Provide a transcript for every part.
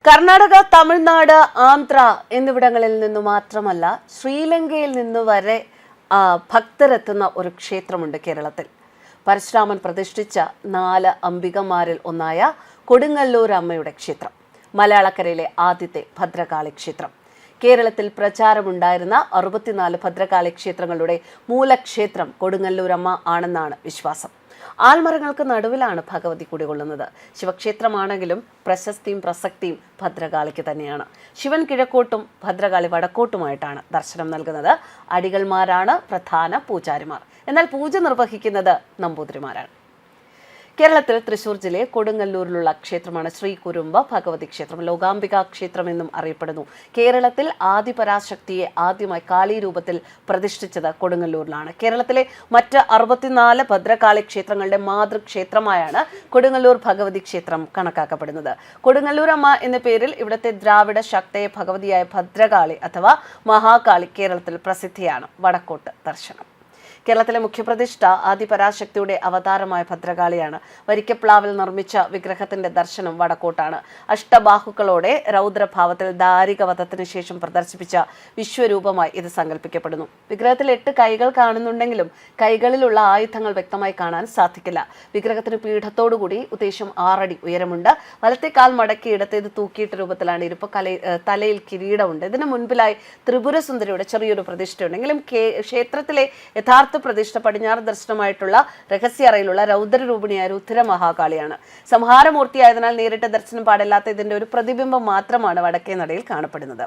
കർണാടക, തമിഴ്നാട്, ആന്ധ്ര എന്നിവിടങ്ങളിൽ നിന്ന് മാത്രമല്ല ശ്രീലങ്കയിൽ നിന്ന് വരെ ഭക്തരെത്തുന്ന ഒരു ക്ഷേത്രമുണ്ട് കേരളത്തിൽ. പരശുരാമൻ പ്രതിഷ്ഠിച്ച 4 അംബികമാരിൽ ഒന്നായ കൊടുങ്ങല്ലൂർ അമ്മയുടെ ക്ഷേത്രം, മലയാളക്കരയിലെ ആദ്യത്തെ ഭദ്രകാളി ക്ഷേത്രം. കേരളത്തിൽ പ്രചാരമുണ്ടായിരുന്ന 64 ഭദ്രകാളി ക്ഷേത്രങ്ങളുടെ മൂലക്ഷേത്രം കൊടുങ്ങല്ലൂരമ്മ ആണെന്നാണ് വിശ്വാസം. ആൽമരങ്ങൾക്ക് നടുവിലാണ് ഭഗവതി കുടികൊള്ളുന്നത്. ശിവക്ഷേത്രമാണെങ്കിലും പ്രശസ്തിയും പ്രസക്തിയും ഭദ്രകാളിക്ക് തന്നെയാണ്. ശിവൻ കിഴക്കോട്ടും ഭദ്രകാളി വടക്കോട്ടുമായിട്ടാണ് ദർശനം നൽകുന്നത്. അടികൾമാരാണ് പ്രധാന പൂജാരിമാർ. എന്നാൽ പൂജ നിർവഹിക്കുന്നത് നമ്പൂതിരിമാരാണ്. കേരളത്തിൽ തൃശൂർ ജില്ലയിൽ കൊടുങ്ങല്ലൂരിലുള്ള ക്ഷേത്രമാണ് ശ്രീ കുരുമ്പ ഭഗവതി ക്ഷേത്രം. ലോകാംബിക ക്ഷേത്രം എന്നും അറിയപ്പെടുന്നു. കേരളത്തിൽ ആദിപരാശക്തിയെ ആദ്യമായി കാളി രൂപത്തിൽ പ്രതിഷ്ഠിച്ചത് കൊടുങ്ങല്ലൂരിലാണ്. കേരളത്തിലെ മറ്റ് 64 ഭദ്രകാളി ക്ഷേത്രങ്ങളുടെ മാതൃക്ഷേത്രമായാണ് കൊടുങ്ങല്ലൂർ ഭഗവതി ക്ഷേത്രം കണക്കാക്കപ്പെടുന്നത്. കൊടുങ്ങല്ലൂർ അമ്മ എന്ന പേരിൽ ഇവിടുത്തെ ദ്രാവിഡ ശക്തയെ ഭഗവതിയായ ഭദ്രകാളി അഥവാ മഹാകാളി കേരളത്തിൽ പ്രസിദ്ധിയാണ്. വടക്കോട്ട് ദർശനം. കേരളത്തിലെ മുഖ്യപ്രതിഷ്ഠ ആദിപരാശക്തിയുടെ അവതാരമായ ഭദ്രകാളിയാണ്. വരിക്കപ്ലാവിൽ നിർമ്മിച്ച വിഗ്രഹത്തിന്റെ ദർശനം വടക്കോട്ടാണ്. അഷ്ടബാഹുക്കളോടെ രൗദ്രഭാവത്തിൽ ദാരികവധത്തിന് ശേഷം പ്രദർശിപ്പിച്ച വിശ്വരൂപമായി ഇത് സങ്കല്പിക്കപ്പെടുന്നു. വിഗ്രഹത്തിൽ 8 കൈകൾ കാണുന്നുണ്ടെങ്കിലും കൈകളിലുള്ള ആയുധങ്ങൾ വ്യക്തമായി കാണാൻ സാധിക്കില്ല. വിഗ്രഹത്തിന് പീഠത്തോടുകൂടി ഉദ്ദേശം 6 അടി ഉയരമുണ്ട്. വലത്തെ കാൽ മടക്കി ഇടത്തേത് തൂക്കിയിട്ട രൂപത്തിലാണ് ഇരിപ്പ്. തലയിൽ കിരീടമുണ്ട്. ഇതിന് മുൻപിലായി ത്രിപുരസുന്ദരിയുടെ ചെറിയൊരു പ്രതിഷ്ഠയുണ്ടെങ്കിലും ക്ഷേത്രത്തിലെ യഥാർത്ഥ പ്രതിഷ്ഠ പടിഞ്ഞാറ് ദർശനമായിട്ടുള്ള രഹസ്യറയിലുള്ള രൗദ്രരൂപിണിയായ രുദ്ര മഹാകാളിയാണ്. സംഹാരമൂർത്തിയായതിനാൽ നേരിട്ട് ദർശനം പാടില്ലാത്ത ഇതിന്റെ ഒരു പ്രതിബിംബം മാത്രമാണ് വടക്കേ നടയിൽ കാണപ്പെടുന്നത്.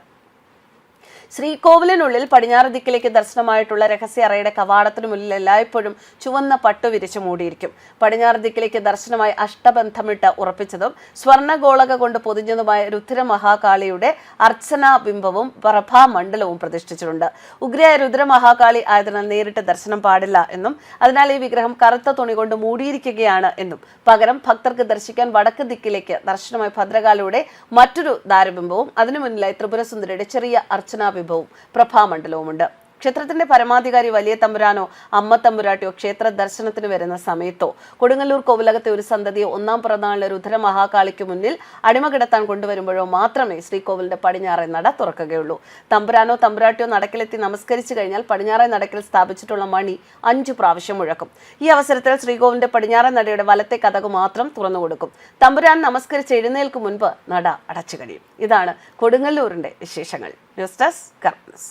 ശ്രീകോവിലിനുള്ളിൽ പടിഞ്ഞാറ് ദിക്കിലേക്ക് ദർശനമായിട്ടുള്ള രഹസ്യ അറയുടെ കവാടത്തിനു മുന്നിൽ എല്ലായ്പ്പോഴും ചുവന്ന പട്ടു വിരിച്ചു മൂടിയിരിക്കും. പടിഞ്ഞാറ് ദിക്കിലേക്ക് ദർശനമായി അഷ്ടബന്ധമിട്ട് ഉറപ്പിച്ചതും സ്വർണ്ണഗോളക കൊണ്ട് പൊതിഞ്ഞതുമായ രുദ്ര മഹാകാളിയുടെ അർച്ചനാ ബിംബവും പ്രഭാമണ്ഡലവും പ്രതിഷ്ഠിച്ചിട്ടുണ്ട്. ഉഗ്രയായ രുദ്ര മഹാകാളി ആയതിനാൽ നേരിട്ട് ദർശനം പാടില്ല എന്നും അതിനാൽ ഈ വിഗ്രഹം കറുത്ത തുണി കൊണ്ട് മൂടിയിരിക്കുകയാണ് എന്നും പകരം ഭക്തർക്ക് ദർശിക്കാൻ വടക്ക് ദിക്കിലേക്ക് ദർശനമായി ഭദ്രകാളിയുടെ മറ്റൊരു ദാരബിംബവും അതിനു മുന്നിലായി ത്രിപുരസുന്ദരിയുടെ ചെറിയ അർച്ചനാ ബിംബവും പ്രഭാമണ്ഡലവുമുണ്ട്. ക്ഷേത്രത്തിന്റെ പരമാധികാരി വലിയ തമ്പുരാനോ അമ്മ തമ്പുരാട്ടിയോ ക്ഷേത്ര ദർശനത്തിന് വരുന്ന സമയത്തോ കൊടുങ്ങല്ലൂർ കോവിലകത്തെ ഒരു സന്തതിയെ 1-ാം പിറന്നാളിലെ രുദ്ര മഹാകാളിക്ക് മുന്നിൽ അടിമ കിടത്താൻ കൊണ്ടുവരുമ്പോഴോ മാത്രമേ ശ്രീകോവിലിന്റെ പടിഞ്ഞാറേ നട തുറക്കുകയുള്ളൂ. തമ്പുരാനോ തമ്പുരാട്ടിയോ നടക്കിലെത്തി നമസ്കരിച്ചു കഴിഞ്ഞാൽ പടിഞ്ഞാറേ നടക്കിൽ സ്ഥാപിച്ചിട്ടുള്ള മണി 5 പ്രാവശ്യം മുഴക്കും. ഈ അവസരത്തിൽ ശ്രീകോവിലിന്റെ പടിഞ്ഞാറേ നടയുടെ വലത്തെ കതക് മാത്രം തുറന്നു കൊടുക്കും. തമ്പുരാൻ നമസ്കരിച്ച് എഴുന്നേൽക്കും മുൻപ് നട അടച്ചു കഴിയും. ഇതാണ് കൊടുങ്ങല്ലൂരിന്റെ വിശേഷങ്ങൾ. News desk കർമ്മസ്.